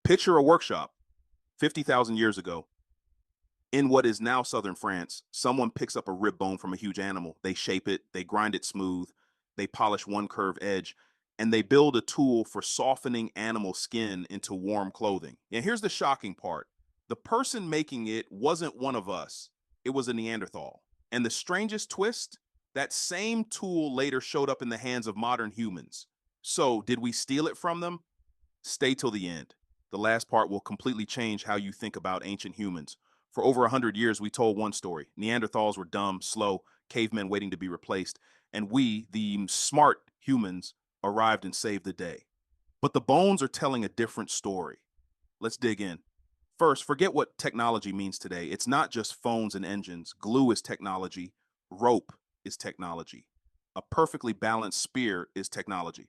Picture a workshop 50,000 years ago in what is now southern France. Someone picks up a rib bone from a huge animal. They shape it, they grind it smooth, they polish one curved edge, and they build a tool for softening animal skin into warm clothing. And here's the shocking part: the person making it wasn't one of us, it was a Neanderthal. And the strangest twist, that same tool later showed up in the hands of modern humans. So, did we steal it from them? Stay till the end. The last part will completely change how you think about ancient humans. For over 100 years, we told one story: Neanderthals were dumb, slow, cavemen waiting to be replaced, and we, the smart humans, arrived and saved the day. But the bones are telling a different story. Let's dig in. First, forget what technology means today. It's not just phones and engines. Glue is technology, rope is technology, a perfectly balanced spear is technology.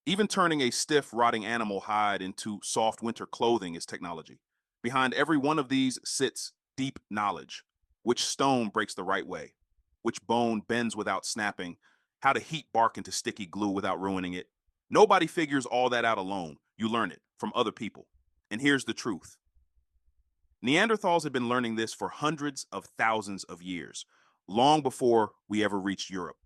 Even turning a stiff, rotting animal hide into soft winter clothing is technology. Behind every one of these sits deep knowledge: which stone breaks the right way, which bone bends without snapping, how to heat bark into sticky glue without ruining it. Nobody figures all that out alone. You learn it from other people. And here's the truth: Neanderthals had been learning this for hundreds of thousands of years, long before we ever reached Europe.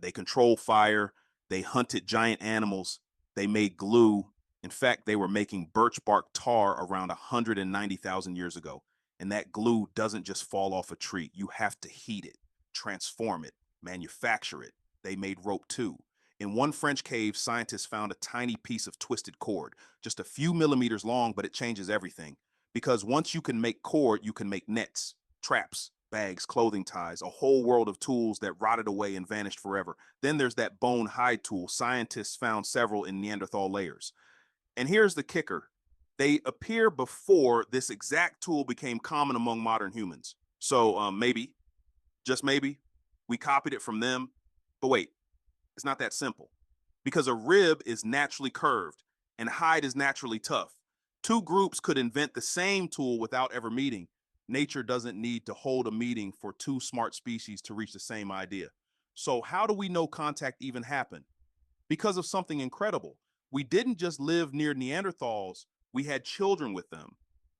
They controlled fire, they hunted giant animals, they made glue. In fact, they were making birch bark tar around 190,000 years ago. And that glue doesn't just fall off a tree. You have to heat it, transform it, manufacture it. They made rope too. In one French cave, scientists found a tiny piece of twisted cord, just a few millimeters long, but it changes everything. Because once you can make cord, you can make nets, traps, bags, clothing ties, a whole world of tools that rotted away and vanished forever. Then there's that bone hide tool. Scientists found several in Neanderthal layers. And here's the kicker: they appear before this exact tool became common among modern humans. So maybe, just maybe, we copied it from them. But wait, it's not that simple. Because a rib is naturally curved and hide is naturally tough. Two groups could invent the same tool without ever meeting. Nature doesn't need to hold a meeting for two smart species to reach the same idea. So, how do we know contact even happened? Because of something incredible. We didn't just live near Neanderthals, we had children with them.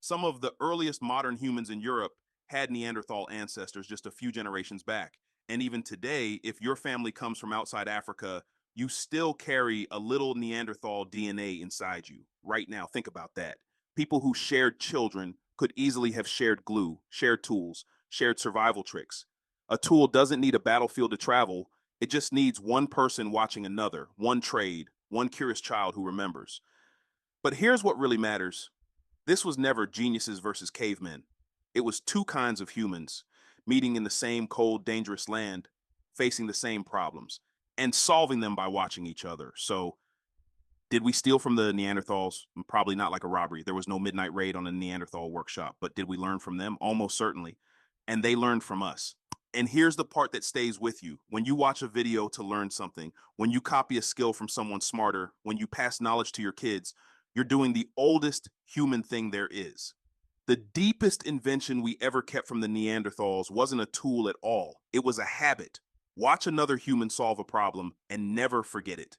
Some of the earliest modern humans in Europe had Neanderthal ancestors just a few generations back. And even today, if your family comes from outside Africa, you still carry a little Neanderthal DNA inside you. Right now, think about that. People who shared children could easily have shared glue, shared tools, shared survival tricks. A tool doesn't need a battlefield to travel, it just needs one person watching another, one trade, one curious child who remembers. But here's what really matters: this was never geniuses versus cavemen. It was two kinds of humans meeting in the same cold, dangerous land, facing the same problems, and solving them by watching each other. So, did we steal from the Neanderthals? Probably not like a robbery. There was no midnight raid on a Neanderthal workshop. But did we learn from them? Almost certainly. And they learned from us. And here's the part that stays with you: when you watch a video to learn something, when you copy a skill from someone smarter, when you pass knowledge to your kids, you're doing the oldest human thing there is. The deepest invention we ever kept from the Neanderthals wasn't a tool at all, it was a habit. Watch another human solve a problem and never forget it.